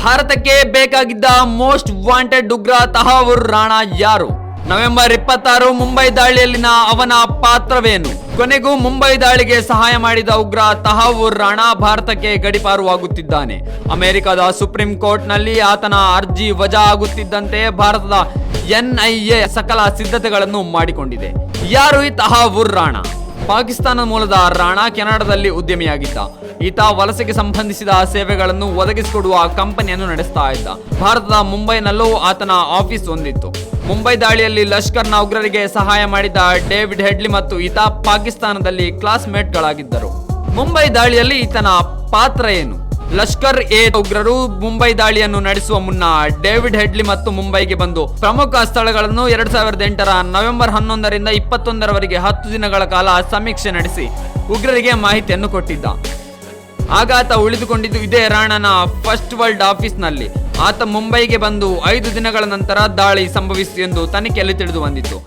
ಭಾರತಕ್ಕೆ ಬೇಕಾಗಿದ್ದ most wanted ಉಗ್ರ ತಹಾವುರ್ ರಾಣಾ ಯಾರು? ನವೆಂಬರ್ 26 ಮುಂಬೈ ದಾಳಿಯಲ್ಲಿನ ಅವನ ಪಾತ್ರವೇನು? ಕೊನೆಗೂ ಮುಂಬೈ ದಾಳಿಗೆ ಸಹಾಯ ಮಾಡಿದ ಉಗ್ರ ತಹಾವುರ್ ರಾಣಾ ಭಾರತಕ್ಕೆ ಗಡೀಪಾರುವಾಗುತ್ತಿದ್ದಾನೆ. ಅಮೆರಿಕದ ಸುಪ್ರೀಂ ಕೋರ್ಟ್ ನಲ್ಲಿ ಆತನ ಅರ್ಜಿ ವಜಾ ಆಗುತ್ತಿದ್ದಂತೆ ಭಾರತದ NIA ಸಕಲ ಸಿದ್ಧತೆಗಳನ್ನು ಮಾಡಿಕೊಂಡಿದೆ. ಯಾರು ಈ ತಹಾವುರ್ ರಾಣಾ? ಪಾಕಿಸ್ತಾನ ಮೂಲದ ರಾಣಾ ಕೆನಡಾದಲ್ಲಿ ಉದ್ಯಮಿಯಾಗಿದ್ದ. ಈತ ವಲಸೆಗೆ ಸಂಬಂಧಿಸಿದ ಸೇವೆಗಳನ್ನು ಒದಗಿಸಿಕೊಡುವ ಕಂಪನಿಯನ್ನು ನಡೆಸ್ತಾ ಇದ್ದ. ಭಾರತದ ಮುಂಬೈನಲ್ಲೂ ಆತನ ಆಫೀಸ್ ಹೊಂದಿತ್ತು. ಮುಂಬೈ ದಾಳಿಯಲ್ಲಿ ಲಷ್ಕರ್ನ ಉಗ್ರರಿಗೆ ಸಹಾಯ ಮಾಡಿದ ಡೇವಿಡ್ ಹೆಡ್ಲಿ ಮತ್ತು ಈತ ಪಾಕಿಸ್ತಾನದಲ್ಲಿ ಕ್ಲಾಸ್ಮೇಟ್ಗಳಾಗಿದ್ದರು. ಮುಂಬೈ ದಾಳಿಯಲ್ಲಿ ಈತನ ಪಾತ್ರ ಏನು? ಲಷ್ಕರ್ ಎ ಉಗ್ರರು ಮುಂಬೈ ದಾಳಿಯನ್ನು ನಡೆಸುವ ಮುನ್ನ ಡೇವಿಡ್ ಹೆಡ್ಲಿ ಮತ್ತು ಮುಂಬೈಗೆ ಬಂದು ಪ್ರಮುಖ ಸ್ಥಳಗಳನ್ನು 2008 ನವೆಂಬರ್ 11ರಿಂದ 21ರವರೆಗೆ 10 ದಿನಗಳ ಕಾಲ ಸಮೀಕ್ಷೆ ನಡೆಸಿ ಉಗ್ರರಿಗೆ ಮಾಹಿತಿಯನ್ನು ಕೊಟ್ಟಿದ್ದ. ಆಗ ಆತ ಉಳಿದುಕೊಂಡಿದ್ದು ಇದೇ ರಾಣಾನ ಫಸ್ಟ್ ವರ್ಲ್ಡ್ ಆಫೀಸ್ನಲ್ಲಿ. ಆತ ಮುಂಬೈಗೆ ಬಂದು 5 ದಿನಗಳ ನಂತರ ದಾಳಿ ಸಂಭವಿಸಿತು ಎಂದು ತನಿಖೆಯಲ್ಲಿ ತಿಳಿದು ಬಂದಿತ್ತು.